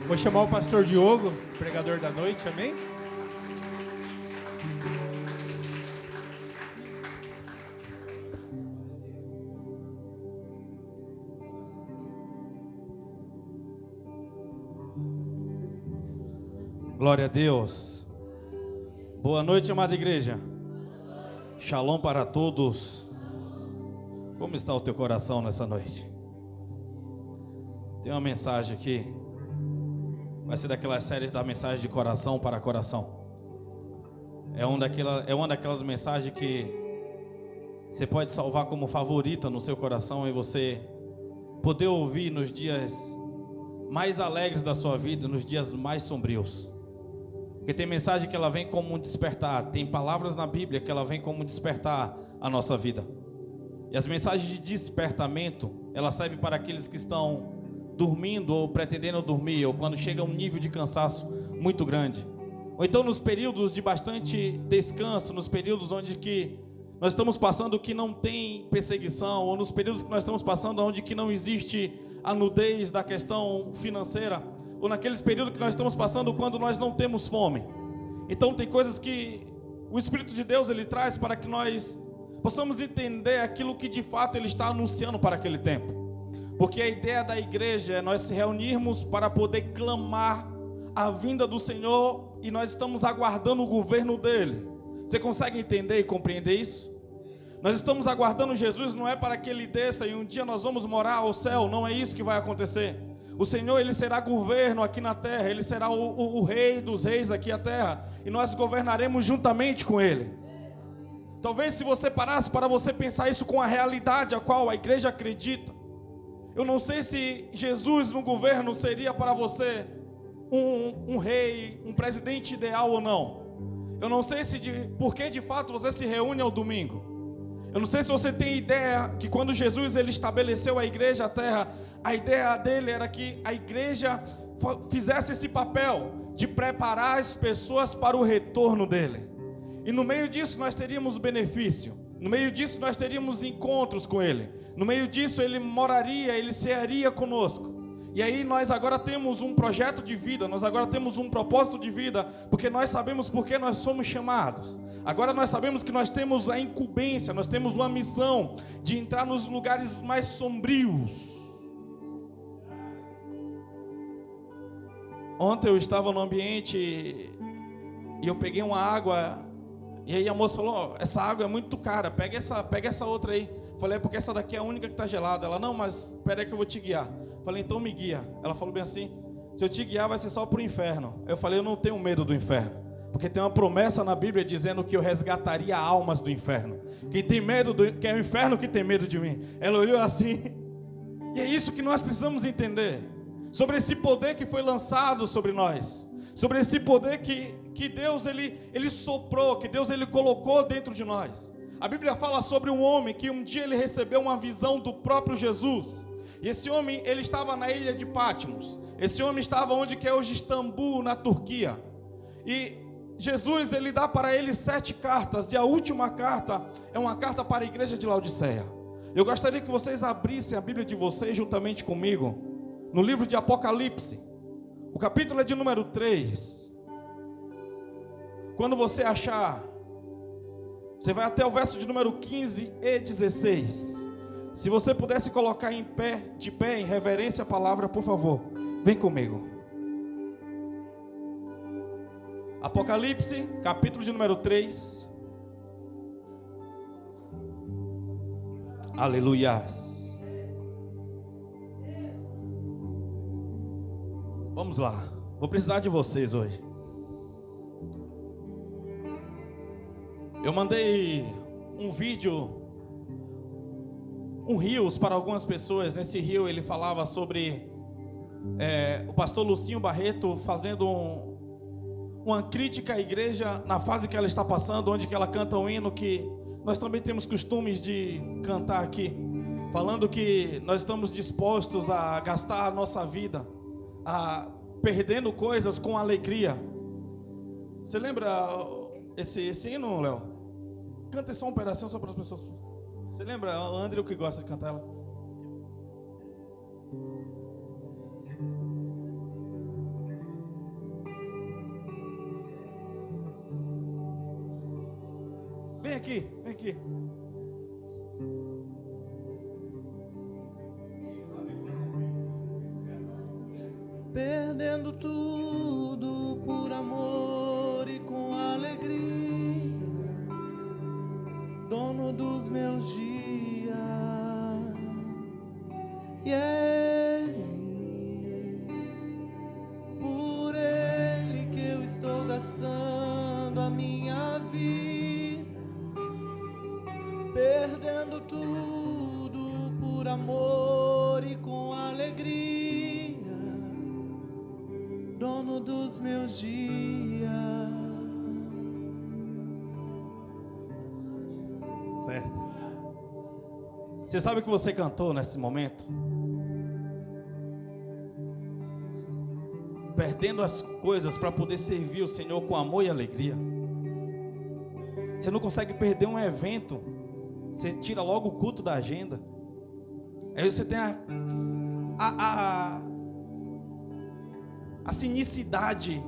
Vou chamar o pastor Diogo, pregador da noite, amém? Glória a Deus. Boa noite, amada igreja. Shalom para todos. Como está o teu coração nessa noite? Tem uma mensagem aqui. Vai ser daquelas séries da mensagem de coração para coração. É uma daquelas mensagens que você pode salvar como favorita no seu coração e você poder ouvir nos dias mais alegres da sua vida, nos dias mais sombrios. Porque tem mensagem que ela vem como um despertar, tem palavras na Bíblia que ela vem como despertar a nossa vida. E as mensagens de despertamento, ela serve para aqueles que estão dormindo ou pretendendo dormir, ou quando chega a um nível de cansaço muito grande. Ou então nos períodos de bastante descanso, nos períodos onde que nós estamos passando que não tem perseguição, ou nos períodos que nós estamos passando onde que não existe a nudez da questão financeira, ou naqueles períodos que nós estamos passando quando nós não temos fome. Então tem coisas que o Espírito de Deus ele traz para que nós possamos entender aquilo que de fato ele está anunciando para aquele tempo. Porque a ideia da igreja é nós se reunirmos para poder clamar a vinda do Senhor e nós estamos aguardando o governo dele. Você consegue entender e compreender isso? Nós estamos aguardando Jesus, não é para que ele desça e um dia nós vamos morar ao céu, não é isso que vai acontecer. O Senhor ele será governo aqui na terra, ele será o rei dos reis aqui na terra e nós governaremos juntamente com ele. Talvez se você parasse para você pensar isso com a realidade a qual a igreja acredita, eu não sei se Jesus no governo seria para você um rei, um presidente ideal ou não. Eu não sei por que de fato você se reúne ao domingo. Eu não sei se você tem ideia que quando Jesus ele estabeleceu a igreja à terra, a ideia dele era que a igreja fizesse esse papel de preparar as pessoas para o retorno dele. E no meio disso nós teríamos benefício. No meio disso nós teríamos encontros com ele. No meio disso ele moraria, ele cearia conosco. E aí nós agora temos um projeto de vida, nós agora temos um propósito de vida, porque nós sabemos por que nós somos chamados. Agora nós sabemos que nós temos a incumbência, nós temos uma missão de entrar nos lugares mais sombrios. Ontem eu estava no ambiente e eu peguei uma água, e aí a moça falou, essa água é muito cara, pega essa outra aí. Falei, é porque essa daqui é a única que está gelada. Ela, não, mas espera aí que eu vou te guiar. Falei, então me guia. Ela falou bem assim, se eu te guiar vai ser só para o inferno. Eu falei, eu não tenho medo do inferno, porque tem uma promessa na Bíblia dizendo que eu resgataria almas do inferno. Quem tem medo, que é o inferno que tem medo de mim. Ela olhou assim, e é isso que nós precisamos entender, sobre esse poder que foi lançado sobre nós, sobre esse poder que Deus ele soprou, que Deus ele colocou dentro de nós. A Bíblia fala sobre um homem que um dia ele recebeu uma visão do próprio Jesus. E esse homem, ele estava na ilha de Patmos. Esse homem estava onde que é hoje Istambul, na Turquia. E Jesus, ele dá para ele 7 cartas. E a última carta é uma carta para a igreja de Laodiceia. Eu gostaria que vocês abrissem a Bíblia de vocês juntamente comigo no livro de Apocalipse. O capítulo é de número 3. Quando você achar, você vai até o verso de número 15 e 16. Se você pudesse colocar de pé, em reverência à palavra, por favor, vem comigo. Apocalipse, capítulo de número 3. Aleluias. Vamos lá. Vou precisar de vocês hoje. Eu mandei um vídeo, um Reels para algumas pessoas. Nesse Reel ele falava sobre o pastor Lucinho Barreto fazendo uma crítica à igreja na fase que ela está passando, onde que ela canta um hino que nós também temos costumes de cantar aqui, falando que nós estamos dispostos a gastar a nossa vida, perdendo coisas com alegria. Você lembra esse hino, Léo? Canta só um pedacinho só para as pessoas. Você lembra? O André que gosta de cantar ela. Vem aqui, vem aqui. Perdendo tudo por amor e com alegria, dono dos meus dias, e por Ele que eu estou gastando a minha vida, perdendo tudo por amor e com alegria, dono dos meus dias. Certo. Você sabe o que você cantou nesse momento? Perdendo as coisas para poder servir o Senhor com amor e alegria. Você não consegue perder um evento, você tira logo o culto da agenda. Aí você tem a cinicidade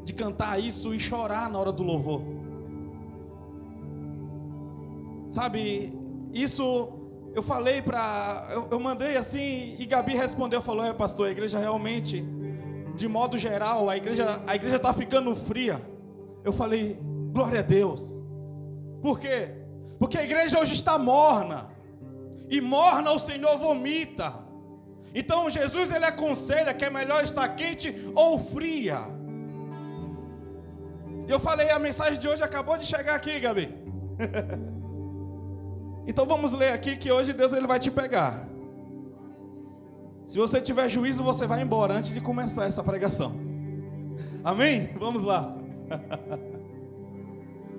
de cantar isso e chorar na hora do louvor. Sabe, isso eu falei eu mandei assim e Gabi respondeu, falou: pastor, a igreja realmente, de modo geral, a igreja está ficando fria. Eu falei: glória a Deus. Por quê? Porque a igreja hoje está morna, e morna o Senhor vomita. Então Jesus, ele aconselha que é melhor estar quente ou fria. Eu falei, a mensagem de hoje acabou de chegar aqui, Gabi. Então vamos ler aqui que hoje Deus, ele vai te pegar. Se você tiver juízo, você vai embora antes de começar essa pregação. Amém? Vamos lá.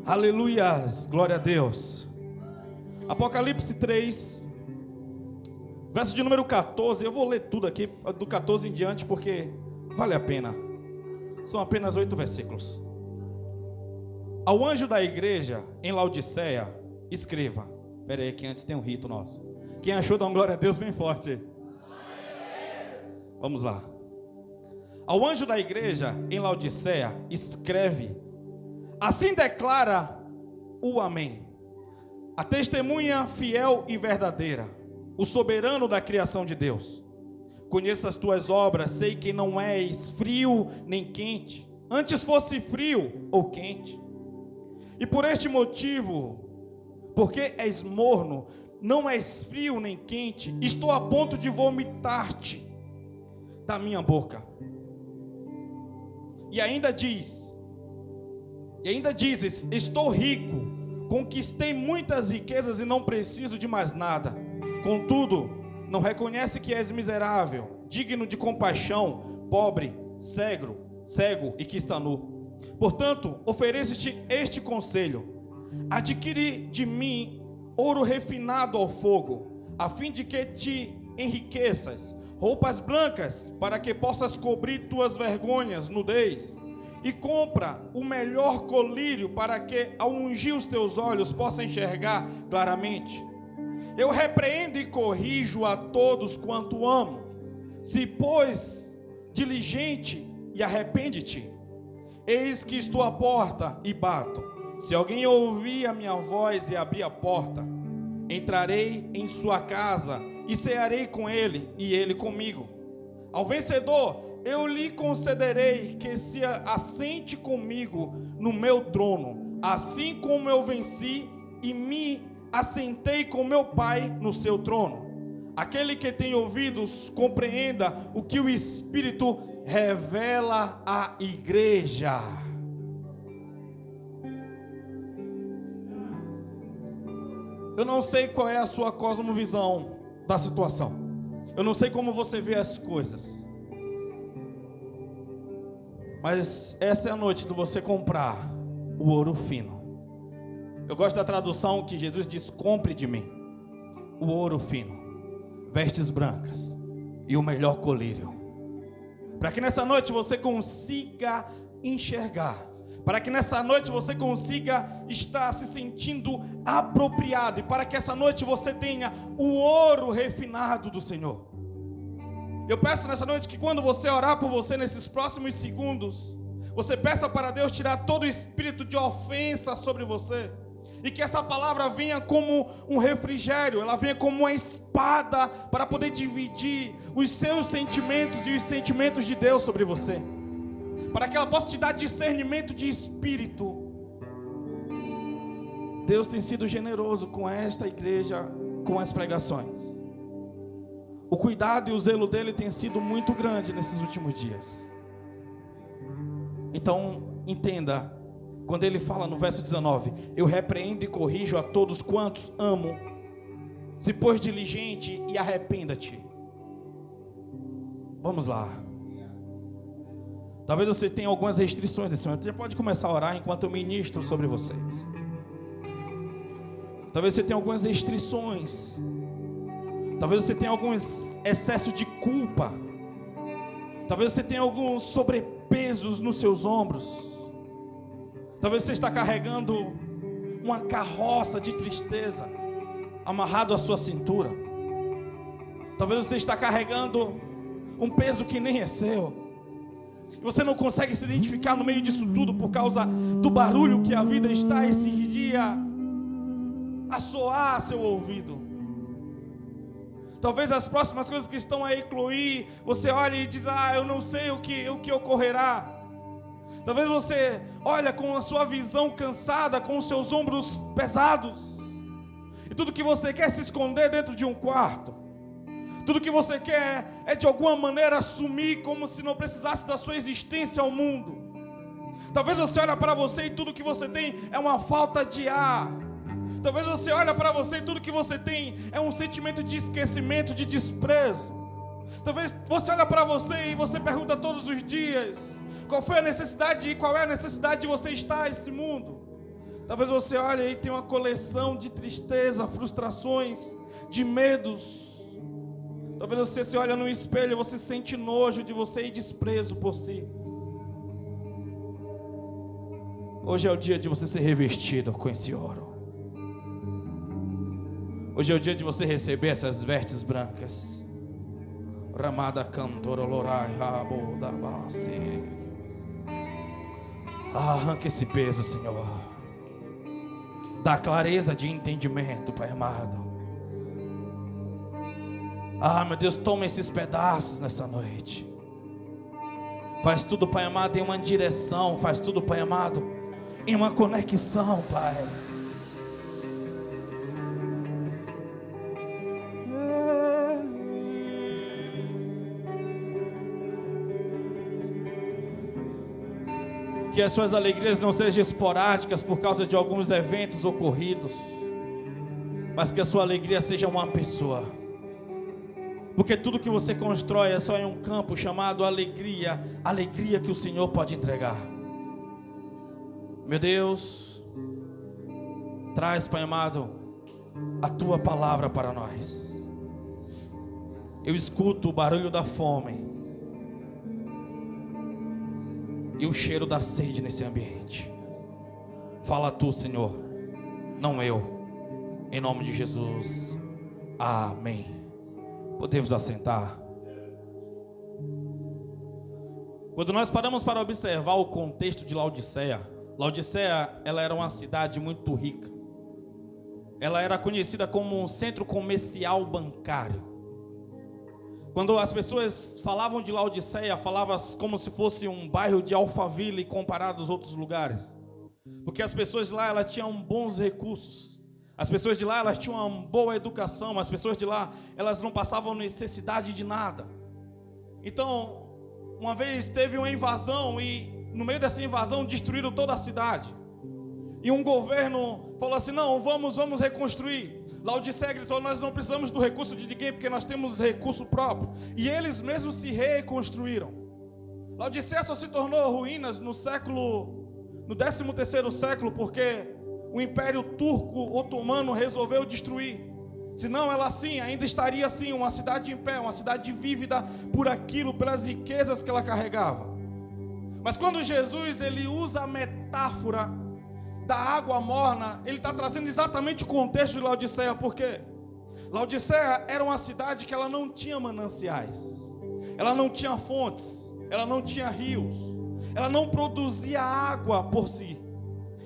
Aleluias, glória a Deus. Apocalipse 3, verso de número 14. Eu vou ler tudo aqui, do 14 em diante, porque vale a pena. São apenas 8 versículos. Ao anjo da igreja em Laodiceia, escreva. Espera aí que antes tem um rito nosso. Quem achou, dá um glória a Deus bem forte. Vamos lá. Ao anjo da igreja em Laodiceia, escreve: assim declara o Amém, a testemunha fiel e verdadeira, o soberano da criação de Deus. Conheço as tuas obras, sei que não és frio nem quente, antes fosse frio ou quente. E por este motivo, porque és morno, não és frio nem quente, estou a ponto de vomitar-te da minha boca. E ainda dizes: estou rico, conquistei muitas riquezas e não preciso de mais nada. Contudo, não reconhece que és miserável, digno de compaixão, pobre, cego e que está nu. Portanto, ofereço-te este conselho: adquire de mim ouro refinado ao fogo, a fim de que te enriqueças, roupas brancas, para que possas cobrir tuas vergonhas, nudez, e compra o melhor colírio, para que ao ungir os teus olhos possa enxergar claramente. Eu repreendo e corrijo a todos quanto amo. Se, pois, diligente e arrepende-te. Eis que estou à porta e bato. Se alguém ouvir a minha voz e abrir a porta, entrarei em sua casa e cearei com ele e ele comigo. Ao vencedor, eu lhe concederei que se assente comigo no meu trono, assim como eu venci e me assentei com meu Pai no seu trono. Aquele que tem ouvidos, compreenda o que o Espírito revela à igreja. Eu não sei qual é a sua cosmovisão da situação. Eu não sei como você vê as coisas. Mas essa é a noite de você comprar o ouro fino. Eu gosto da tradução que Jesus diz: compre de mim o ouro fino, vestes brancas e o melhor colírio. Para que nessa noite você consiga enxergar, para que nessa noite você consiga estar se sentindo apropriado, e para que essa noite você tenha o ouro refinado do Senhor. Eu peço nessa noite que quando você orar por você nesses próximos segundos, você peça para Deus tirar todo o espírito de ofensa sobre você, E que essa palavra venha como um refrigério, ela venha como uma espada para poder dividir os seus sentimentos e os sentimentos de Deus sobre você. Para que ela possa te dar discernimento de espírito. Deus tem sido generoso com esta igreja, com as pregações. O cuidado e o zelo dele tem sido muito grande nesses últimos dias. Então, entenda, quando ele fala no verso 19: eu repreendo e corrijo a todos quantos amo. Se pois diligente e arrependa-te. Vamos lá. Talvez você tenha algumas restrições nesse momento. Você pode começar a orar enquanto eu ministro sobre vocês. Talvez você tenha algumas restrições. Talvez você tenha alguns excessos de culpa. Talvez você tenha alguns sobrepesos nos seus ombros. Talvez você está carregando uma carroça de tristeza amarrado à sua cintura. Talvez você está carregando um peso que nem é seu. E você não consegue se identificar no meio disso tudo por causa do barulho que a vida está esse dia a soar a seu ouvido. Talvez as próximas coisas que estão a incluir, você olha e diz: eu não sei o que ocorrerá. Talvez você olha com a sua visão cansada, com os seus ombros pesados, e tudo que você quer é se esconder dentro de um quarto. Tudo que você quer é de alguma maneira assumir como se não precisasse da sua existência ao mundo. Talvez você olhe para você e tudo que você tem é uma falta de ar. Talvez você olhe para você e tudo que você tem é um sentimento de esquecimento, de desprezo. Talvez você olhe para você e você pergunta todos os dias: qual foi a necessidade e qual é a necessidade de você estar nesse mundo? Talvez você olhe e tenha uma coleção de tristeza, frustrações, de medos. Talvez você se olhe no espelho e você sente nojo de você e desprezo por si. Hoje é o dia de você ser revestido com esse ouro. Hoje é o dia de você receber essas vestes brancas. Ramada cantora lorai rabo da base. Arranca esse peso, Senhor. Dá clareza de entendimento, Pai amado. Meu Deus, toma esses pedaços nessa noite. Faz tudo, Pai amado, em uma direção. Faz tudo, Pai amado, em uma conexão, Pai. Que as suas alegrias não sejam esporádicas por causa de alguns eventos ocorridos, mas que a sua alegria seja uma pessoa. Porque tudo que você constrói é só em um campo chamado alegria. Alegria que o Senhor pode entregar. Meu Deus, traz, Pai amado, a Tua palavra para nós. Eu escuto o barulho da fome e o cheiro da sede nesse ambiente. Fala Tu, Senhor, não eu. Em nome de Jesus, amém. Podemos assentar. Quando nós paramos para observar o contexto de Laodiceia, Laodiceia, ela era uma cidade muito rica. Ela era conhecida como um centro comercial bancário. Quando as pessoas falavam de Laodiceia, falavam como se fosse um bairro de Alphaville comparado aos outros lugares. Porque as pessoas lá, elas tinham bons recursos. As pessoas de lá, elas tinham uma boa educação. As pessoas de lá, elas não passavam necessidade de nada. Então, uma vez teve uma invasão e no meio dessa invasão destruíram toda a cidade. E um governo falou assim: não, vamos reconstruir. Laodiceia gritou: nós não precisamos do recurso de ninguém, porque nós temos recurso próprio. E eles mesmos se reconstruíram. Laodiceia só se tornou ruínas no 13º século, porque o Império Turco Otomano resolveu destruir. Senão ela assim, ainda estaria assim, uma cidade em pé, uma cidade vívida por aquilo, pelas riquezas que ela carregava. Mas quando Jesus ele usa a metáfora da água morna, ele está trazendo exatamente o contexto de Laodiceia. Por quê? Laodiceia era uma cidade que ela não tinha mananciais, ela não tinha fontes, ela não tinha rios, ela não produzia água por si.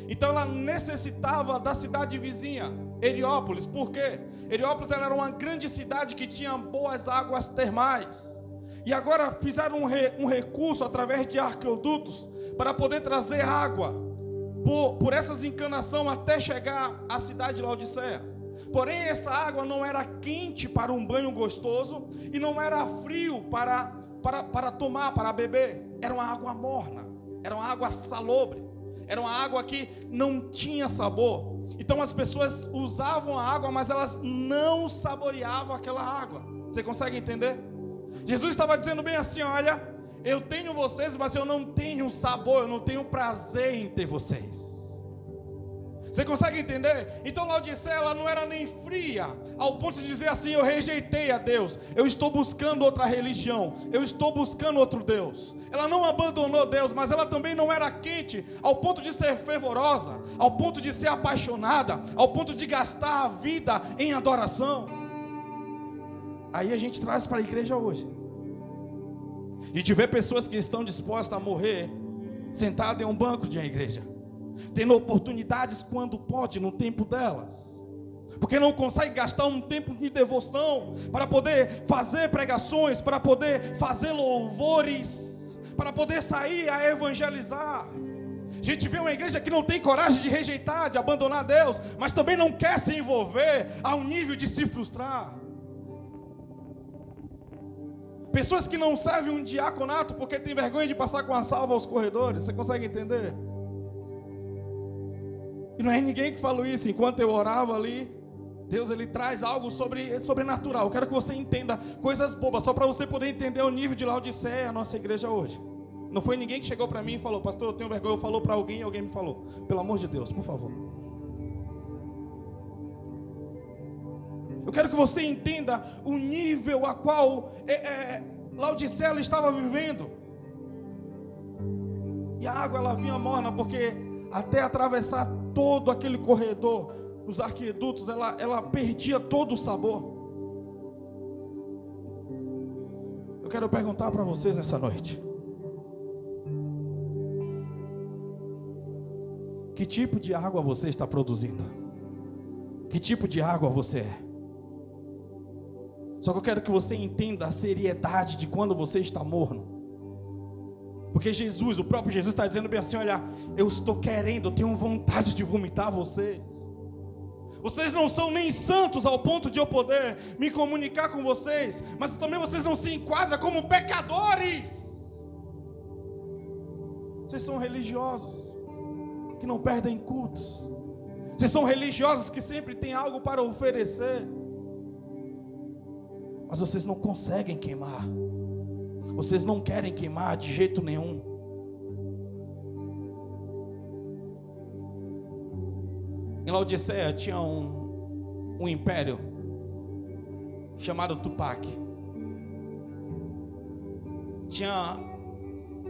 Então ela necessitava da cidade vizinha, Heliópolis. Por quê? Heliópolis era uma grande cidade que tinha boas águas termais. E agora fizeram um recurso através de arqueodutos para poder trazer água por essas encanações até chegar à cidade de Laodiceia. Porém, essa água não era quente para um banho gostoso e não era frio para tomar, para beber. Era uma água morna, era uma água salobre, era uma água que não tinha sabor. Então as pessoas usavam a água, mas elas não saboreavam aquela água. Você consegue entender? Jesus estava dizendo bem assim: olha, eu tenho vocês, mas eu não tenho sabor, eu não tenho prazer em ter vocês. Você consegue entender? Então Laodiceia, ela não era nem fria, ao ponto de dizer assim: eu rejeitei a Deus, eu estou buscando outra religião, eu estou buscando outro Deus. Ela não abandonou Deus, mas ela também não era quente, ao ponto de ser fervorosa, ao ponto de ser apaixonada, ao ponto de gastar a vida em adoração. Aí a gente traz para a igreja hoje. A gente vê pessoas que estão dispostas a morrer sentadas em um banco de uma igreja, tendo oportunidades quando pode, no tempo delas, porque não consegue gastar um tempo de devoção para poder fazer pregações, para poder fazer louvores, para poder sair a evangelizar. A gente vê uma igreja que não tem coragem de rejeitar, de abandonar Deus, mas também não quer se envolver ao nível de se frustrar. Pessoas que não servem um diaconato porque tem vergonha de passar com a salva aos corredores. Você consegue entender? E não é ninguém que falou isso. Enquanto eu orava ali, Deus ele traz algo sobrenatural. Eu quero que você entenda coisas bobas, só para você poder entender o nível de Laodiceia, a nossa igreja hoje. Não foi ninguém que chegou para mim e falou: pastor, eu tenho vergonha. Eu falou para alguém e alguém me falou. Pelo amor de Deus, por favor. Eu quero que você entenda o nível a qual Laodiceia estava vivendo. E a água ela vinha morna, porque até atravessar todo aquele corredor, os arquedutos, ela perdia todo o sabor. Eu quero perguntar para vocês nessa noite: que tipo de água você está produzindo? Que tipo de água você é? Só que eu quero que você entenda a seriedade de quando você está morno. Porque Jesus, o próprio Jesus está dizendo bem assim: olha, eu estou querendo, eu tenho vontade de vomitar vocês. Vocês não são nem santos ao ponto de eu poder me comunicar com vocês, mas também vocês não se enquadram como pecadores. Vocês são religiosos que não perdem cultos. Vocês são religiosos que sempre têm algo para oferecer, mas vocês não conseguem queimar. Vocês não querem queimar de jeito nenhum. Em Laodiceia tinha um império chamado Tupac. Tinha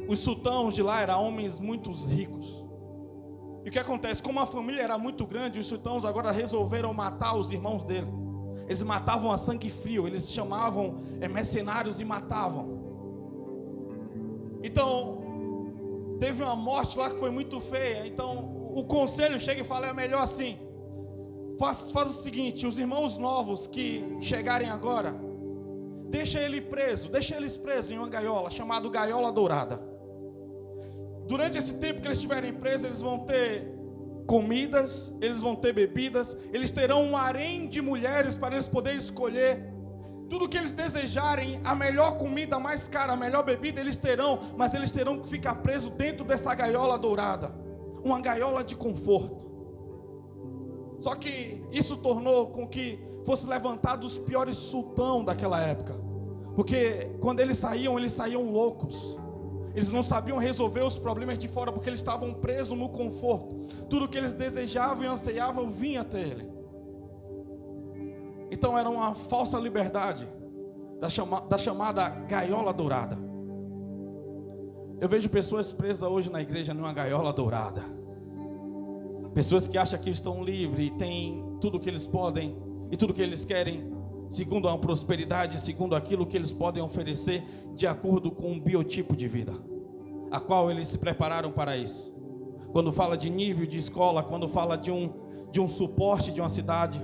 os sultãos de lá, eram homens muito ricos. E o que acontece? Como a família era muito grande, os sultãos agora resolveram matar os irmãos dele. Eles matavam a sangue frio, eles chamavam mercenários e matavam. Então, teve uma morte lá que foi muito feia. Então, o conselho chega e fala: é melhor assim, faz o seguinte, os irmãos novos que chegarem agora, deixa eles presos em uma gaiola, chamada Gaiola Dourada. Durante esse tempo que eles estiverem presos, eles vão ter comidas, eles vão ter bebidas, eles terão um harém de mulheres para eles poderem escolher tudo que eles desejarem, a melhor comida, a mais cara, a melhor bebida eles terão, mas eles terão que ficar presos dentro dessa gaiola dourada, uma gaiola de conforto. Só que isso tornou com que fosse levantado os piores sultãos daquela época, porque quando eles saíam loucos. Eles não sabiam resolver os problemas de fora, porque eles estavam presos no conforto. Tudo que eles desejavam e anseiavam vinha até ele. Então era uma falsa liberdade da chamada gaiola dourada. Eu vejo pessoas presas hoje na igreja numa gaiola dourada. Pessoas que acham que estão livres e têm tudo que eles podem e tudo que eles querem, segundo a prosperidade, segundo aquilo que eles podem oferecer, de acordo com um biotipo de vida, a qual eles se prepararam para isso. quando fala de nível de escola, quando fala de um suporte de uma cidade,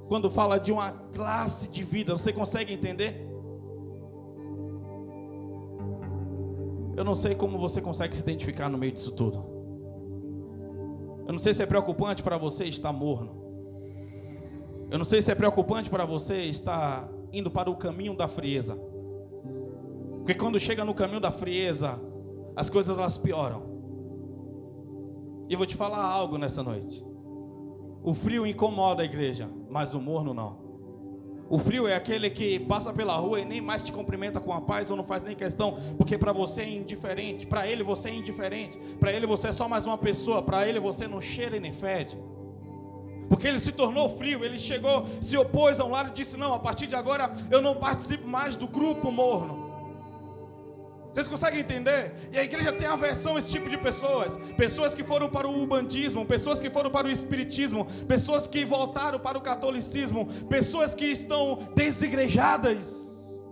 quando fala de uma classe de vida. Você consegue entender? Eu não sei como você consegue se identificar no meio disso tudo. Eu não sei se é preocupante para você estar morno. Eu não sei se é preocupante para você estar indo para o caminho da frieza. Porque quando chega no caminho da frieza, as coisas elas pioram. E eu vou te falar algo nessa noite. O frio incomoda a igreja, mas o morno não. O frio é aquele que passa pela rua e nem mais te cumprimenta com a paz ou não faz nem questão, porque para você é indiferente, para ele você é indiferente, para ele você é só mais uma pessoa, para ele você não cheira e nem fede. Porque ele se tornou frio, ele chegou, se opôs a um lado e disse: não, a partir de agora eu não participo mais do grupo morno. Vocês conseguem entender? E a igreja tem aversão a esse tipo de pessoas. Pessoas que foram para o ubandismo, pessoas que foram para o espiritismo, pessoas que voltaram para o catolicismo, pessoas que estão desigrejadas.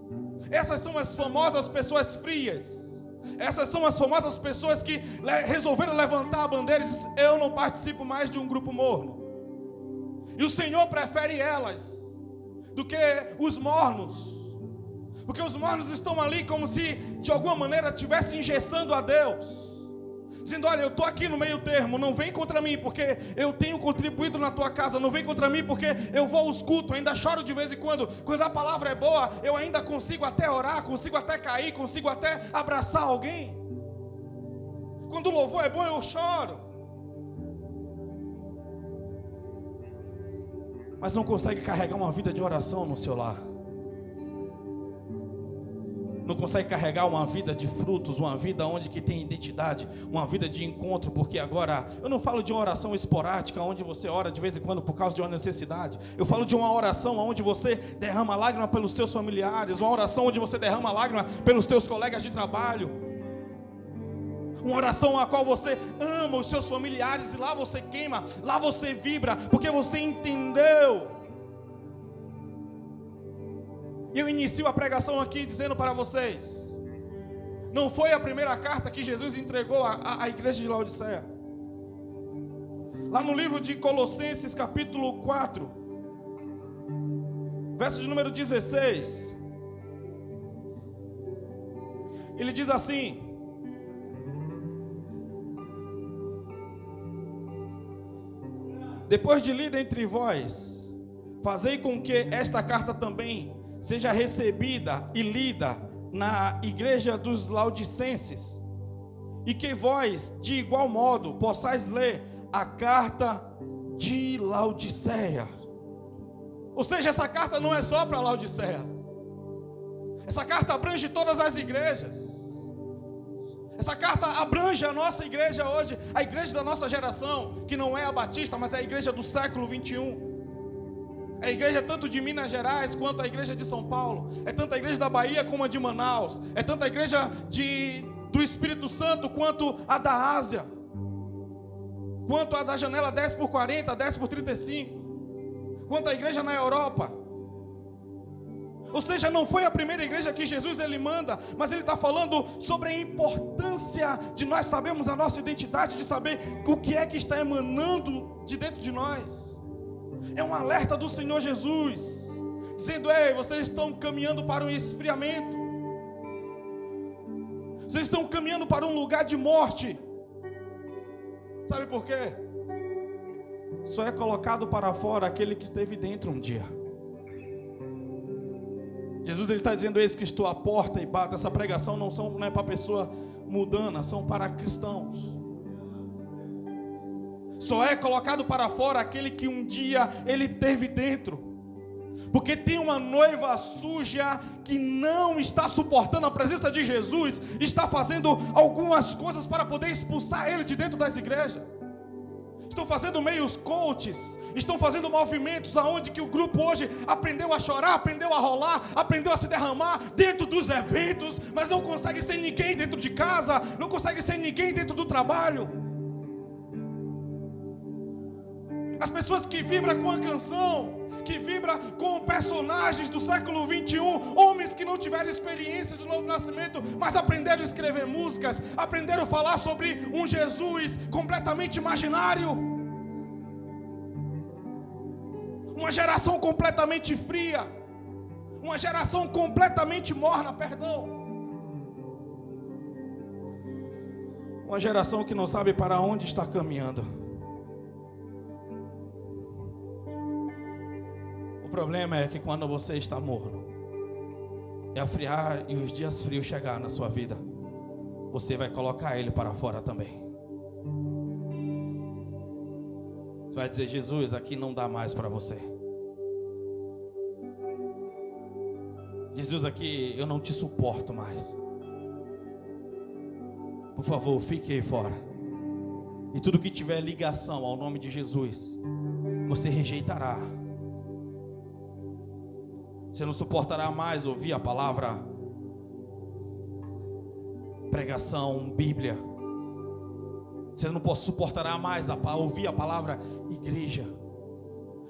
Essas são as famosas pessoas frias. Essas são as famosas pessoas que resolveram levantar a bandeira e dizer: eu não participo mais de um grupo morno. E o Senhor prefere elas do que os mornos. Porque os mornos estão ali como se de alguma maneira estivessem engessando a Deus, dizendo: olha, eu estou aqui no meio termo, não vem contra mim porque eu tenho contribuído na tua casa, não vem contra mim porque eu vou aos cultos, ainda choro de vez em quando a palavra é boa, eu ainda consigo até orar, consigo até cair, consigo até abraçar alguém. Quando o louvor é bom eu choro, mas não consegue carregar uma vida de oração no seu lar. Não consegue carregar uma vida de frutos, uma vida onde que tem identidade, uma vida de encontro, porque agora, eu não falo de uma oração esporádica, onde você ora de vez em quando por causa de uma necessidade. Eu falo de uma oração onde você derrama lágrima pelos teus familiares, uma oração onde você derrama lágrima pelos teus colegas de trabalho, uma oração a qual você ama os seus familiares, e lá você queima, lá você vibra, porque você entendeu. E eu inicio a pregação aqui dizendo para vocês: não foi a primeira carta que Jesus entregou à igreja de Laodiceia. Lá no livro de Colossenses capítulo 4, verso de número 16, ele diz assim: depois de lida entre vós, fazei com que esta carta também seja recebida e lida na igreja dos Laodicenses, e que vós, de igual modo, possais ler a carta de Laodiceia. Ou seja, essa carta não é só para Laodiceia. Essa carta abrange todas as igrejas. Essa carta abrange a nossa igreja hoje, a igreja da nossa geração, que não é a batista, mas é a igreja do século 21. É a igreja tanto de Minas Gerais quanto a igreja de São Paulo. É tanto a igreja da Bahia como a de Manaus. É tanto a igreja do Espírito Santo quanto a da Ásia, quanto a da janela 10x40, 10x35, quanto a igreja na Europa. Ou seja, não foi a primeira igreja que Jesus ele manda, mas ele está falando sobre a importância de nós sabermos a nossa identidade, de saber o que é que está emanando de dentro de nós. É um alerta do Senhor Jesus, dizendo: ei, vocês estão caminhando para um esfriamento, vocês estão caminhando para um lugar de morte. Sabe por quê? Só é colocado para fora aquele que esteve dentro um dia. Jesus ele está dizendo: eis que estou à porta e bato. Essa pregação não é para pessoa mundana, são para cristãos. Só é colocado para fora aquele que um dia ele teve dentro. Porque tem uma noiva suja que não está suportando a presença de Jesus, está fazendo algumas coisas para poder expulsar ele de dentro das igrejas. Estão fazendo meios coaches, estão fazendo movimentos aonde que o grupo hoje aprendeu a chorar, aprendeu a rolar, aprendeu a se derramar dentro dos eventos, mas não consegue ser ninguém dentro de casa, não consegue ser ninguém dentro do trabalho. As pessoas que vibram com a canção, que vibra com personagens do século 21, homens que não tiveram experiência do novo nascimento, mas aprenderam a escrever músicas, aprenderam a falar sobre um Jesus completamente imaginário. Uma geração completamente fria, uma geração completamente morna, uma geração que não sabe para onde está caminhando. O problema é que quando você está morno, é friar e os dias frios chegar na sua vida, você vai colocar ele para fora também. Você vai dizer: Jesus, aqui não dá mais para você. Jesus, aqui eu não te suporto mais. Por favor, fique aí fora. E tudo que tiver ligação ao nome de Jesus, você rejeitará. Você não suportará mais ouvir a palavra pregação, Bíblia. Você não suportará mais ouvir a palavra igreja,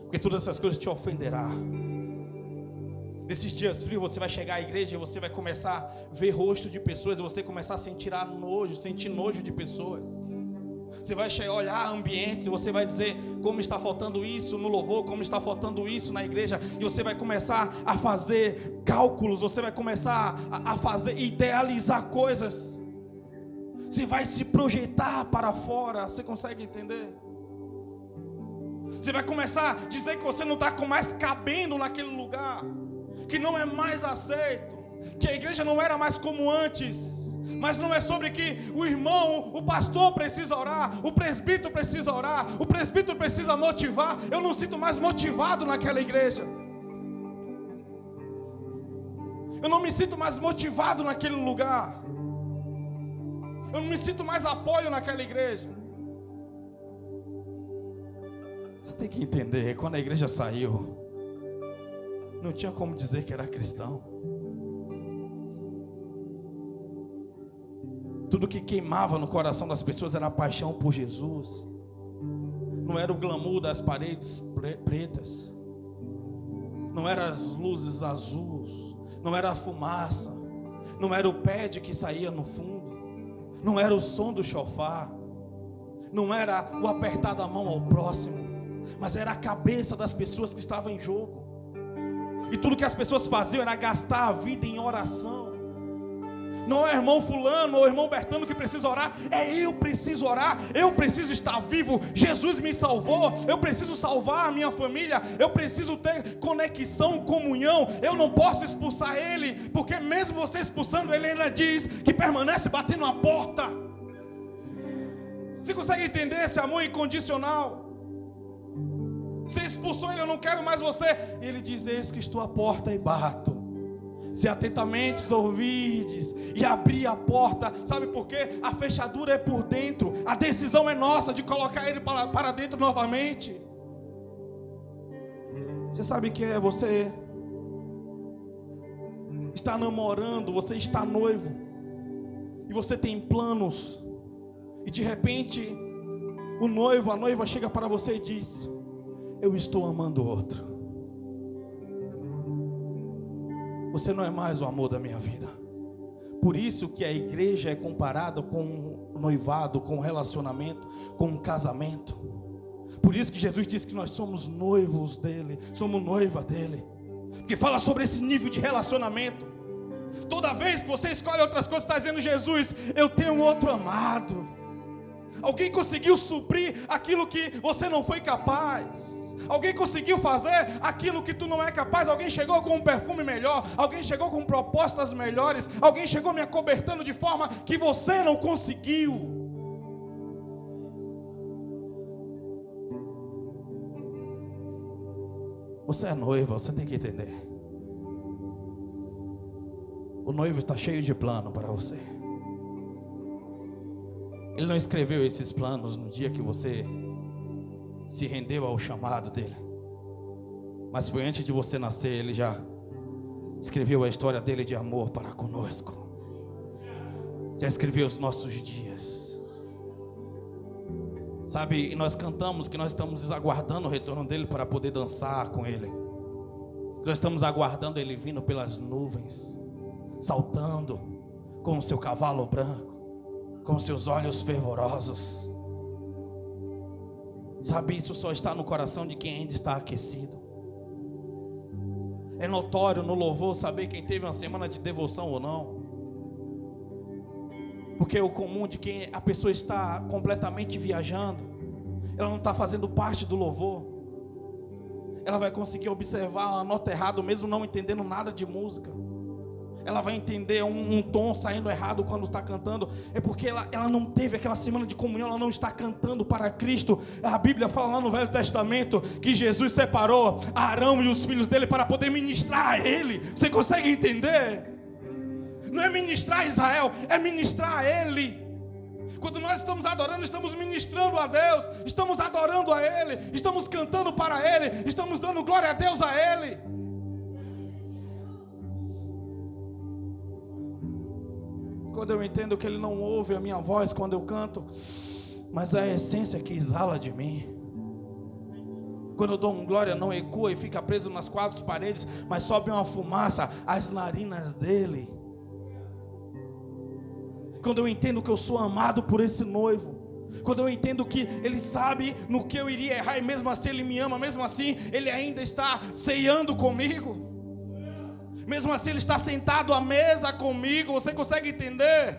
porque todas essas coisas te ofenderá. Nesses dias frios você vai chegar à igreja e você vai começar a ver rosto de pessoas, e você começar a sentir nojo de pessoas. Você vai olhar ambientes e você vai dizer: como está faltando isso no louvor, como está faltando isso na igreja. E você vai começar a fazer cálculos, você vai começar a fazer, idealizar coisas. Você vai se projetar para fora. Você consegue entender? Você vai começar a dizer que você não está mais cabendo naquele lugar, que não é mais aceito, que a igreja não era mais como antes. Mas não é sobre que o irmão, o pastor precisa orar, o presbítero precisa orar, o presbítero precisa motivar. Eu não sinto mais motivado naquela igreja. Eu não me sinto mais motivado naquele lugar. Eu não me sinto mais apoio naquela igreja. Você tem que entender, quando a igreja saiu, não tinha como dizer que era cristão. Tudo que queimava no coração das pessoas era a paixão por Jesus. Não era o glamour das paredes pretas, não eram as luzes azuis, não era a fumaça, não era o pad que saía no fundo, não era o som do chofar, não era o apertar da mão ao próximo, mas era a cabeça das pessoas que estava em jogo. E tudo que as pessoas faziam era gastar a vida em oração. Não é irmão fulano ou irmão Bertano que precisa orar, é eu preciso orar, eu preciso estar vivo. Jesus me salvou, eu preciso salvar a minha família, eu preciso ter conexão, comunhão. Eu não posso expulsar ele, porque mesmo você expulsando ele, ele ainda diz que permanece batendo a porta. Você consegue entender esse amor incondicional? Você expulsou ele: eu não quero mais você. E ele diz: eis que estou à porta e bato. Se atentamente ouvirdes e abrir a porta. Sabe por quê? A fechadura é por dentro. A decisão é nossa de colocar ele para dentro novamente. Você sabe que é você está namorando, você está noivo, e você tem planos, e de repente o noivo, a noiva chega para você e diz: eu estou amando outro. Você não é mais o amor da minha vida. Por isso que a igreja é comparada com o noivado, com o relacionamento, com um casamento. Por isso que Jesus disse que nós somos noivos dele, somos noiva dele. Porque fala sobre esse nível de relacionamento. Toda vez que você escolhe outras coisas, está dizendo: Jesus, eu tenho um outro amado. Alguém conseguiu suprir aquilo que você não foi capaz. Alguém conseguiu fazer aquilo que tu não é capaz. Alguém chegou com um perfume melhor, alguém chegou com propostas melhores, alguém chegou me acobertando de forma que você não conseguiu. Você é noiva, você tem que entender. O noivo está cheio de plano para você. Ele não escreveu esses planos no dia que você se rendeu ao chamado dele, mas foi antes de você nascer. Ele já escreveu a história dele de amor para conosco. Já escreveu os nossos dias. Sabe, e nós cantamos que nós estamos aguardando o retorno dele para poder dançar com ele. Nós estamos aguardando Ele vindo pelas nuvens, saltando com o seu cavalo branco, com os seus olhos fervorosos. Sabe, isso só está no coração de quem ainda está aquecido. É notório no louvor saber quem teve uma semana de devoção ou não. Porque é o comum de quem a pessoa está completamente viajando, ela não está fazendo parte do louvor, ela vai conseguir observar a nota errada, mesmo não entendendo nada de música. Ela vai entender um tom saindo errado quando está cantando. É porque ela não teve aquela semana de comunhão, ela não está cantando para Cristo. A Bíblia fala lá no Velho Testamento que Jesus separou Arão e os filhos dele para poder ministrar a ele. Você consegue entender? Não é ministrar a Israel, é ministrar a ele. Quando nós estamos adorando, estamos ministrando a Deus, estamos adorando a Ele, estamos cantando para Ele, estamos dando glória a Deus a Ele. Quando eu entendo que Ele não ouve a minha voz quando eu canto, mas é a essência que exala de mim. Quando eu dou um glória, não ecoa e fica preso nas quatro paredes, mas sobe uma fumaça às narinas dEle. Quando eu entendo que eu sou amado por esse noivo, quando eu entendo que Ele sabe no que eu iria errar e mesmo assim Ele me ama, mesmo assim Ele ainda está ceando comigo, mesmo assim Ele está sentado à mesa comigo. Você consegue entender?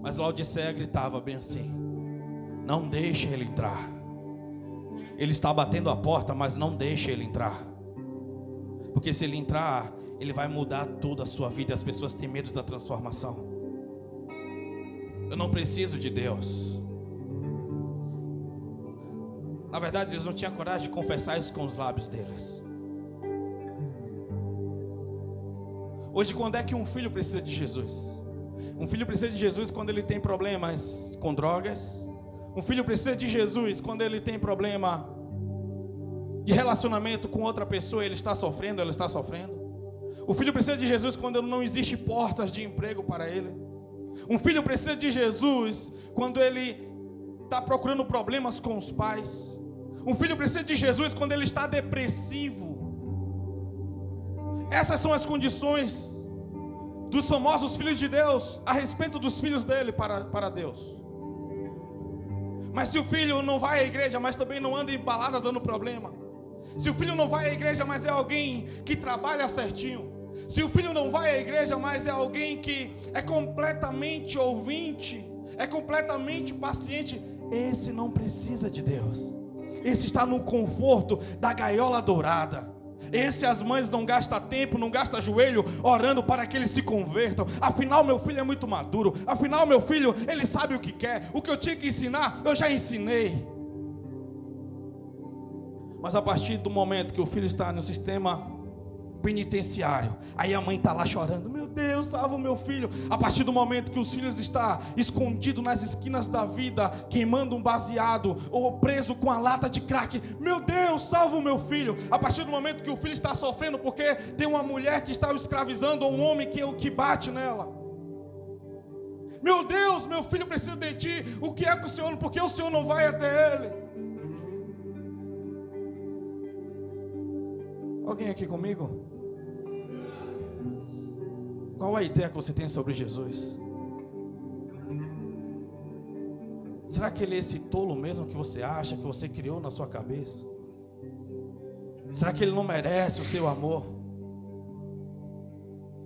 Mas Laodiceia gritava bem assim: não deixe ele entrar. Ele está batendo a porta, mas não deixe ele entrar. Porque se ele entrar, ele vai mudar toda a sua vida. As pessoas têm medo da transformação. Eu não preciso de Deus. Na verdade, eles não tinham coragem de confessar isso com os lábios deles. Hoje, quando é que um filho precisa de Jesus? Um filho precisa de Jesus quando ele tem problemas com drogas. Um filho precisa de Jesus quando ele tem problema de relacionamento com outra pessoa, ele está sofrendo, ela está sofrendo. O filho precisa de Jesus quando não existe portas de emprego para ele. Um filho precisa de Jesus quando ele está procurando problemas com os pais. Um filho precisa de Jesus quando ele está depressivo. Essas são as condições dos famosos filhos de Deus a respeito dos filhos dele para Deus. Mas se o filho não vai à igreja, mas também não anda em balada dando problema. Se o filho não vai à igreja, mas é alguém que trabalha certinho. Se o filho não vai à igreja, mas é alguém que é completamente ouvinte, é completamente paciente, esse não precisa de Deus. Esse está no conforto da gaiola dourada. Esse as mães não gastam tempo, não gastam joelho orando para que eles se convertam. Afinal meu filho é muito maduro. Afinal meu filho, ele sabe o que quer. O que eu tinha que ensinar, eu já ensinei. Mas a partir do momento que o filho está no sistema penitenciário, aí a mãe está lá chorando: meu Deus, salva o meu filho. A partir do momento que os filhos estão escondidos nas esquinas da vida, queimando um baseado ou preso com a lata de crack: meu Deus, salva o meu filho. A partir do momento que o filho está sofrendo porque tem uma mulher que está o escravizando ou um homem que bate nela: meu Deus, meu filho precisa de ti. O que é que o Senhor, porque o Senhor não vai até ele? Alguém aqui comigo? Qual a ideia que você tem sobre Jesus? Será que ele é esse tolo mesmo que você acha, que você criou na sua cabeça? Será que ele não merece o seu amor?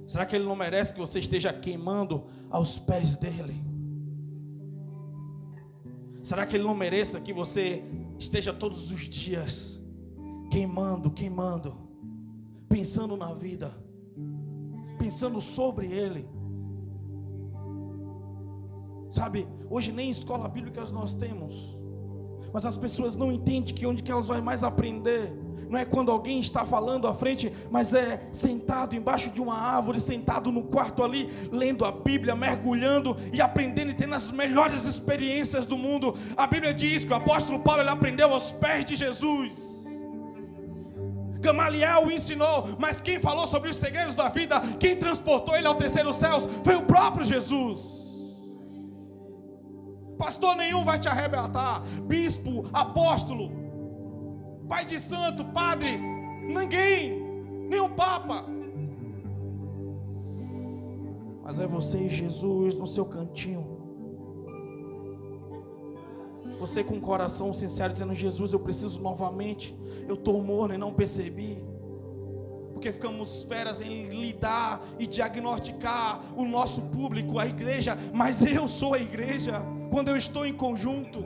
Será que ele não merece que você esteja queimando aos pés dele? Será que ele não mereça que você esteja todos os dias queimando, pensando na vida, pensando sobre ele? Sabe, hoje nem escola bíblica nós temos, mas as pessoas não entendem que onde que elas vão mais aprender não é quando alguém está falando à frente, mas é sentado embaixo de uma árvore, sentado no quarto ali, lendo a Bíblia, mergulhando e aprendendo e tendo as melhores experiências do mundo. A Bíblia diz que o apóstolo Paulo, ele aprendeu aos pés de Jesus. Gamaliel o ensinou, mas quem falou sobre os segredos da vida, quem transportou ele ao terceiro céu, foi o próprio Jesus. Pastor nenhum vai te arrebatar. Bispo, apóstolo, pai de santo, padre, ninguém, nem o Papa. Mas é você e Jesus no seu cantinho. Você com o coração sincero dizendo: Jesus, eu preciso novamente. Eu estou morno e não percebi. Porque ficamos feras em lidar e diagnosticar o nosso público, a igreja. Mas eu sou a igreja quando eu estou em conjunto.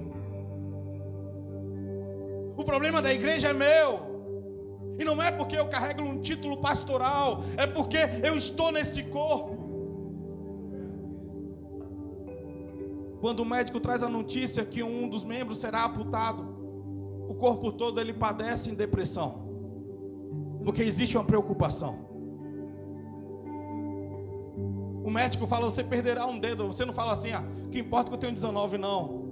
O problema da igreja é meu. E não é porque eu carrego um título pastoral. É porque eu estou nesse corpo. Quando o médico traz a notícia que um dos membros será amputado, o corpo todo ele padece em depressão, porque existe uma preocupação. O médico fala: você perderá um dedo. Você não fala assim: o que importa é que eu tenho 19, não.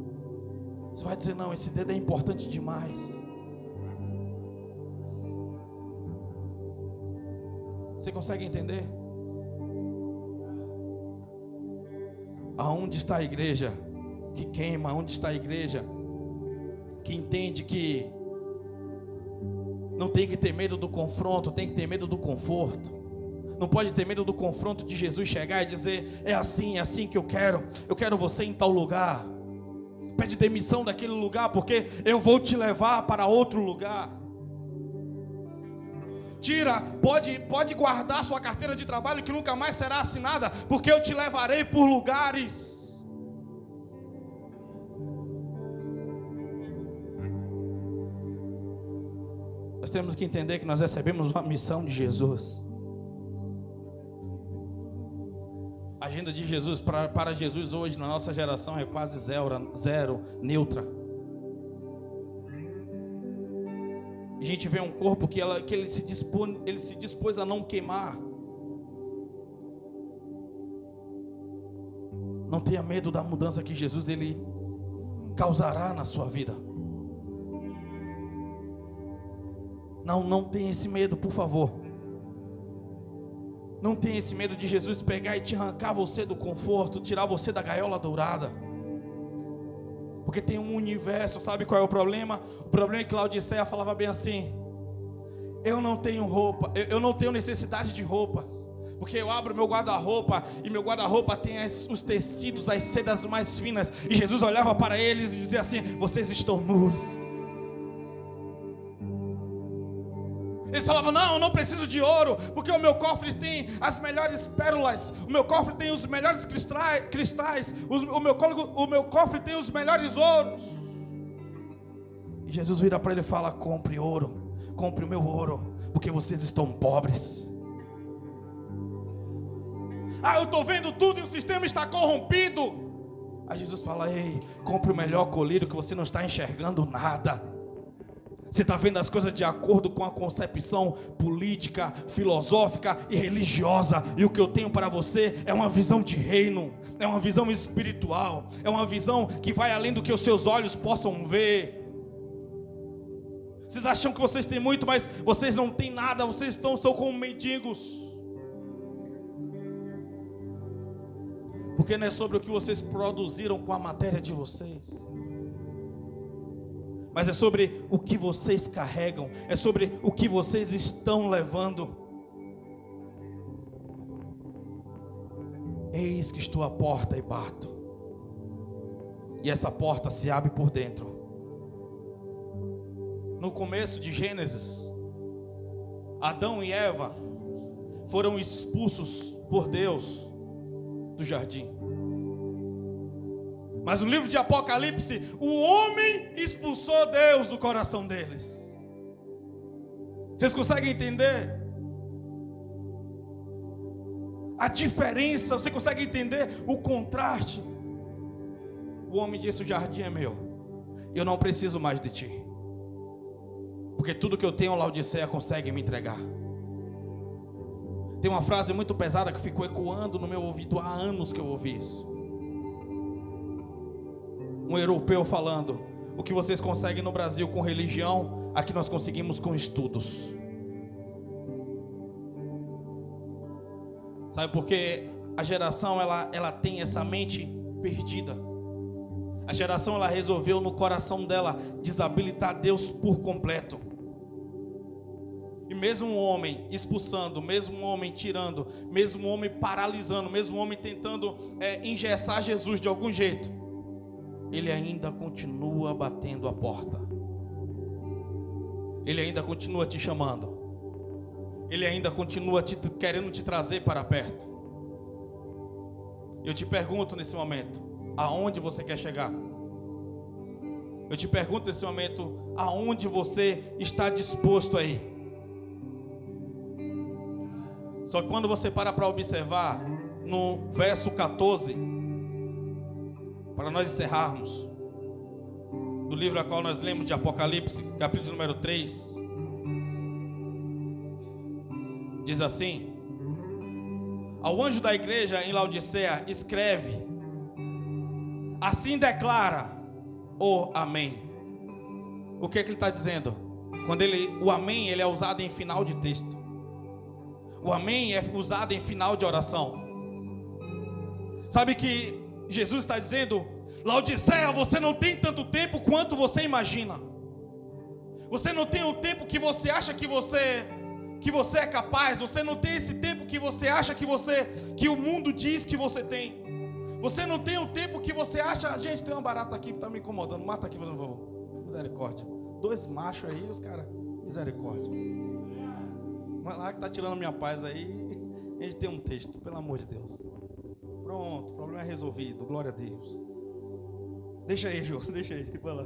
Você vai dizer: não, esse dedo é importante demais. Você consegue entender? Aonde está a igreja que queima? Aonde está a igreja que entende que não tem que ter medo do confronto, tem que ter medo do conforto? Não pode ter medo do confronto de Jesus chegar e dizer: é assim que eu quero você em tal lugar. Pede demissão daquele lugar, porque eu vou te levar para outro lugar. Pode guardar sua carteira de trabalho que nunca mais será assinada, porque eu te levarei por lugares. Nós temos que entender que nós recebemos uma missão de Jesus. A agenda de Jesus, para Jesus hoje na nossa geração é quase zero, neutra. A gente vê um corpo que ele se dispôs a não queimar. Não tenha medo da mudança que Jesus ele causará na sua vida. Não tenha esse medo, por favor. Não tenha esse medo de Jesus pegar e te arrancar você do conforto, tirar você da gaiola dourada. Porque tem um universo. Sabe qual é o problema? O problema é que Laodiceia falava bem assim: eu não tenho roupa, eu não tenho necessidade de roupas, porque eu abro meu guarda-roupa e meu guarda-roupa tem os tecidos, as sedas mais finas. E Jesus olhava para eles e dizia assim: vocês estão nus. Eles falavam: não, eu não preciso de ouro, porque o meu cofre tem as melhores pérolas, o meu cofre tem os melhores cristais, o meu cofre tem os melhores ouros. E Jesus vira para ele e fala: compre ouro, compre o meu ouro, porque vocês estão pobres. Eu estou vendo tudo e o sistema está corrompido. Aí Jesus fala: ei, compre o melhor colírio, que você não está enxergando nada. Você está vendo as coisas de acordo com a concepção política, filosófica e religiosa. E o que eu tenho para você é uma visão de reino, é uma visão espiritual, é uma visão que vai além do que os seus olhos possam ver. Vocês acham que vocês têm muito, mas vocês não têm nada. Vocês são como mendigos. Porque não é sobre o que vocês produziram com a matéria de vocês, mas é sobre o que vocês carregam, é sobre o que vocês estão levando. Eis que estou à porta e bato, e essa porta se abre por dentro. No começo de Gênesis, Adão e Eva foram expulsos por Deus do jardim. Mas no livro de Apocalipse, o homem expulsou Deus do coração deles. Vocês conseguem entender a diferença? Você consegue entender o contraste? O homem disse: o jardim é meu, eu não preciso mais de ti, porque tudo que eu tenho, Laodiceia consegue me entregar. Tem uma frase muito pesada que ficou ecoando no meu ouvido há anos que eu ouvi isso. Um europeu falando: o que vocês conseguem no Brasil com religião, aqui nós conseguimos com estudos. Sabe por quê? A geração ela tem essa mente perdida. A geração, ela resolveu no coração dela desabilitar Deus por completo. E mesmo um homem expulsando, mesmo um homem tirando, mesmo um homem paralisando, mesmo um homem tentando engessar Jesus de algum jeito, ele ainda continua batendo a porta. Ele ainda continua te chamando. Ele ainda continua querendo te trazer para perto. Eu te pergunto nesse momento, aonde você quer chegar? Eu te pergunto nesse momento, aonde você está disposto a ir? Só que quando você para observar no verso 14, para nós encerrarmos, do livro a qual nós lemos de Apocalipse, capítulo número 3, diz assim: ao anjo da igreja em Laodiceia, escreve: assim declara o amém. O que ele está dizendo? O amém, ele é usado em final de texto. O amém é usado em final de oração. Sabe que Jesus está dizendo: Laodiceia, você não tem tanto tempo quanto você imagina. Você não tem o tempo que você acha que você é capaz. Você não tem esse tempo que você acha que o mundo diz que você tem. Você não tem o tempo que você acha. Gente, tem uma barata aqui que está me incomodando. Mata aqui, por favor. Misericórdia. 2 machos aí, os caras. Misericórdia. Vai lá que está tirando minha paz aí. A gente tem um texto, pelo amor de Deus. Pronto, o problema é resolvido. Glória a Deus. Deixa aí, Jô, deixa aí. Vai lá.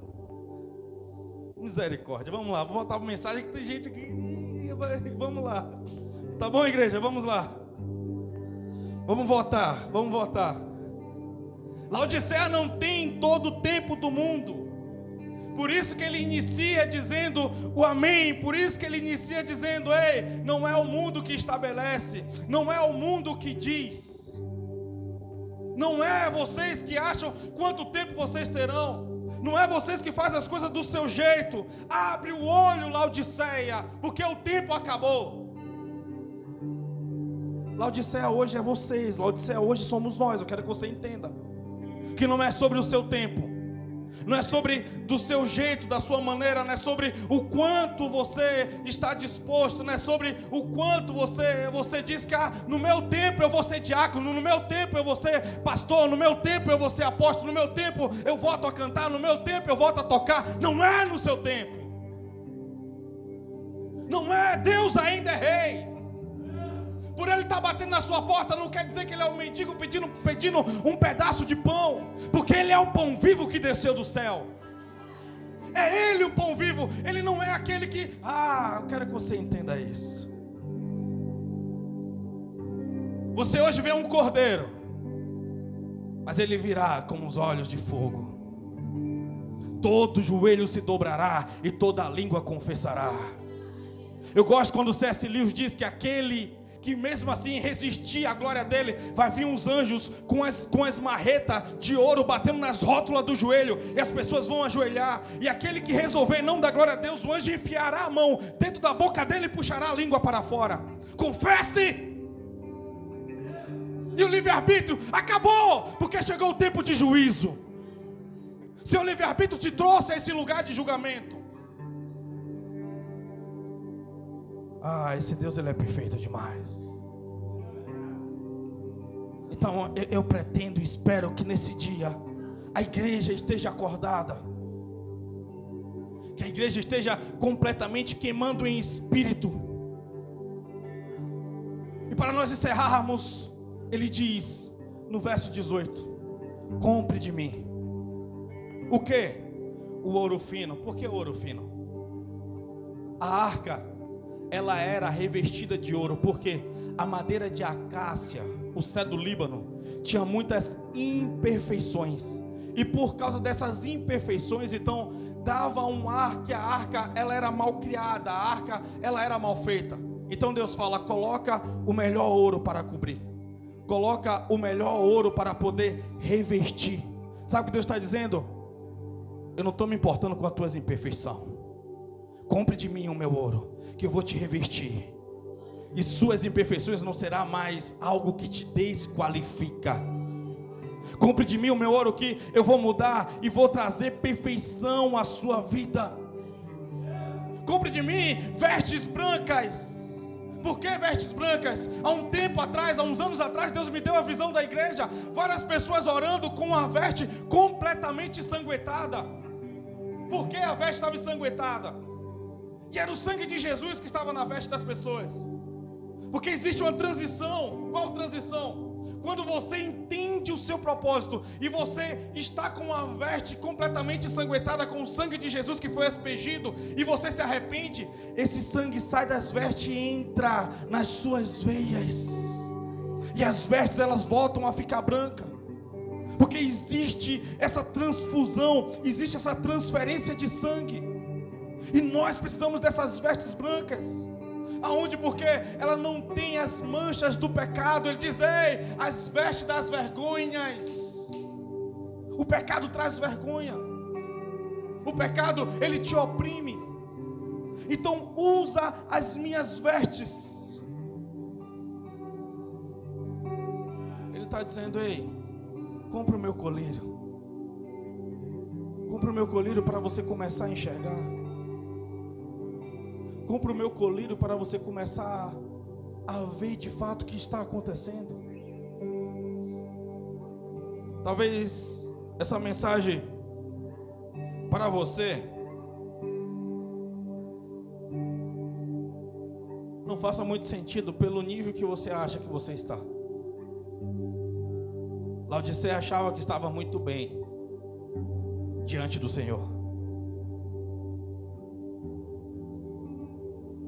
Misericórdia. Vamos lá, vou voltar para a mensagem que tem gente aqui. Vamos lá. Tá bom, igreja? Vamos lá. Vamos votar. Laodiceia não tem todo o tempo do mundo. Por isso que ele inicia dizendo o amém. Por isso que ele inicia dizendo: ei, não é o mundo que estabelece, não é o mundo que diz, não é vocês que acham quanto tempo vocês terão, não é vocês que fazem as coisas do seu jeito. Abre o olho, Laodiceia, porque o tempo acabou. Laodiceia hoje é vocês, Laodiceia hoje somos nós. Eu quero que você entenda que não é sobre o seu tempo, não é sobre do seu jeito, da sua maneira, não é sobre o quanto você está disposto, não é sobre o quanto você diz que no meu tempo eu vou ser diácono, no meu tempo eu vou ser pastor, no meu tempo eu vou ser apóstolo, no meu tempo eu volto a cantar, no meu tempo eu volto a tocar. Não é no seu tempo. Não é. Deus ainda é rei. Por ele estar batendo na sua porta não quer dizer que ele é um mendigo pedindo um pedaço de pão, porque ele é o pão vivo que desceu do céu. É ele o pão vivo. Ele não é aquele que... eu quero que você entenda isso. Você hoje vê um cordeiro, mas ele virá com os olhos de fogo. Todo joelho se dobrará e toda língua confessará. Eu gosto quando C.S. Lewis diz que aquele que mesmo assim resistir à glória dele, vai vir uns anjos com as marretas de ouro batendo nas rótulas do joelho, e as pessoas vão ajoelhar, e aquele que resolver não dar glória a Deus, o anjo enfiará a mão dentro da boca dele e puxará a língua para fora. Confesse! E o livre-arbítrio acabou, porque chegou o tempo de juízo. Seu livre-arbítrio te trouxe a esse lugar de julgamento. Esse Deus, ele é perfeito demais. Então eu pretendo e espero que nesse dia a igreja esteja acordada, que a igreja esteja completamente queimando em espírito. E para nós encerrarmos, ele diz no verso 18: compre de mim. O que? O ouro fino. Por que o ouro fino? A arca, ela era revestida de ouro, porque a madeira de acácia, o cedro do Líbano, tinha muitas imperfeições, e por causa dessas imperfeições, então dava um ar que a arca, ela era mal criada, a arca, ela era mal feita. Então Deus fala: coloca o melhor ouro para cobrir, coloca o melhor ouro para poder revestir. Sabe o que Deus está dizendo? Eu não estou me importando com as tuas imperfeições. Compre de mim o meu ouro, que eu vou te revestir, e suas imperfeições não será mais algo que te desqualifica. Compre de mim o meu ouro que eu vou mudar e vou trazer perfeição à sua vida. Compre de mim vestes brancas. Por que vestes brancas? Há um tempo atrás, há uns anos atrás, Deus me deu a visão da igreja. Várias pessoas orando com a veste completamente ensanguentada. Por que a veste estava ensanguentada? E era o sangue de Jesus que estava na veste das pessoas. Porque existe uma transição. Qual transição? Quando você entende o seu propósito e você está com a veste completamente ensanguentada com o sangue de Jesus que foi aspergido e você se arrepende, esse sangue sai das vestes e entra nas suas veias. E as vestes elas voltam a ficar brancas. Porque existe essa transfusão, existe essa transferência de sangue. E nós precisamos dessas vestes brancas. Aonde? Porque ela não tem as manchas do pecado. Ele diz: ei, as vestes das vergonhas. O pecado traz vergonha. O pecado, ele te oprime. Então usa as minhas vestes. Ele está dizendo: ei, compre o meu colírio. Compre o meu colírio para você começar a enxergar. Compre o meu colírio para você começar a ver de fato o que está acontecendo. Talvez essa mensagem para você não faça muito sentido pelo nível que você acha que você está. Laodiceia achava que estava muito bem diante do Senhor.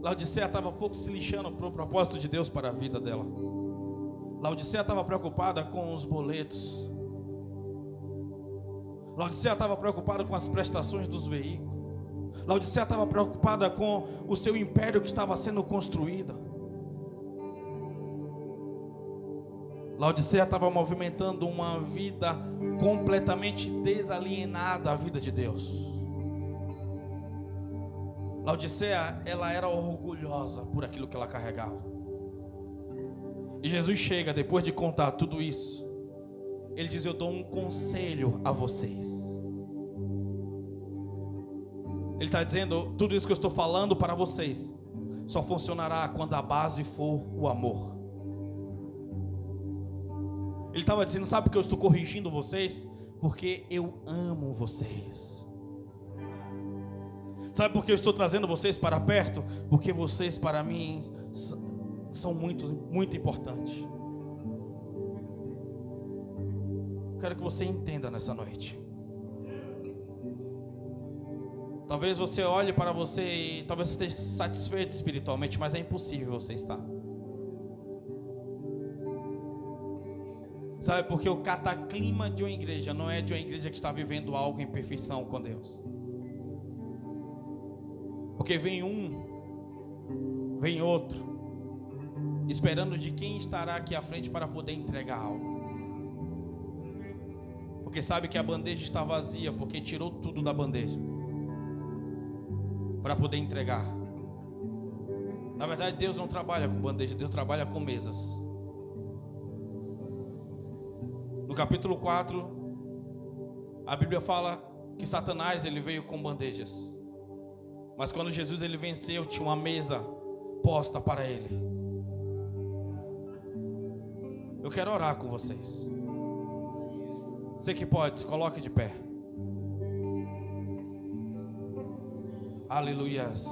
Laodiceia estava pouco se lixando para o propósito de Deus para a vida dela. Laodiceia estava preocupada com os boletos. Laodiceia estava preocupada com as prestações dos veículos. Laodiceia estava preocupada com o seu império que estava sendo construído. Laodiceia estava movimentando uma vida completamente desalienada à vida de Deus. Laodiceia, ela era orgulhosa por aquilo que ela carregava. E Jesus chega, depois de contar tudo isso, Ele diz: eu dou um conselho a vocês. Ele está dizendo: tudo isso que eu estou falando para vocês só funcionará quando a base for o amor. Ele estava dizendo: sabe por que eu estou corrigindo vocês? Porque eu amo vocês. Sabe por que eu estou trazendo vocês para perto? Porque vocês para mim são muito, muito importantes. Quero que você entenda nessa noite. Talvez você olhe para você e talvez você esteja satisfeito espiritualmente, mas é impossível você estar. Sabe por que o cataclima de uma igreja não é de uma igreja que está vivendo algo em perfeição com Deus. Porque vem um, vem outro, esperando de quem estará aqui à frente para poder entregar algo. Porque sabe que a bandeja está vazia, porque tirou tudo da bandeja para poder entregar. Na verdade, Deus não trabalha com bandeja, Deus trabalha com mesas. No capítulo 4, a Bíblia fala que Satanás ele veio com bandejas. Mas quando Jesus ele venceu, tinha uma mesa posta para ele. Eu quero orar com vocês. Você que pode, se coloque de pé. Aleluias.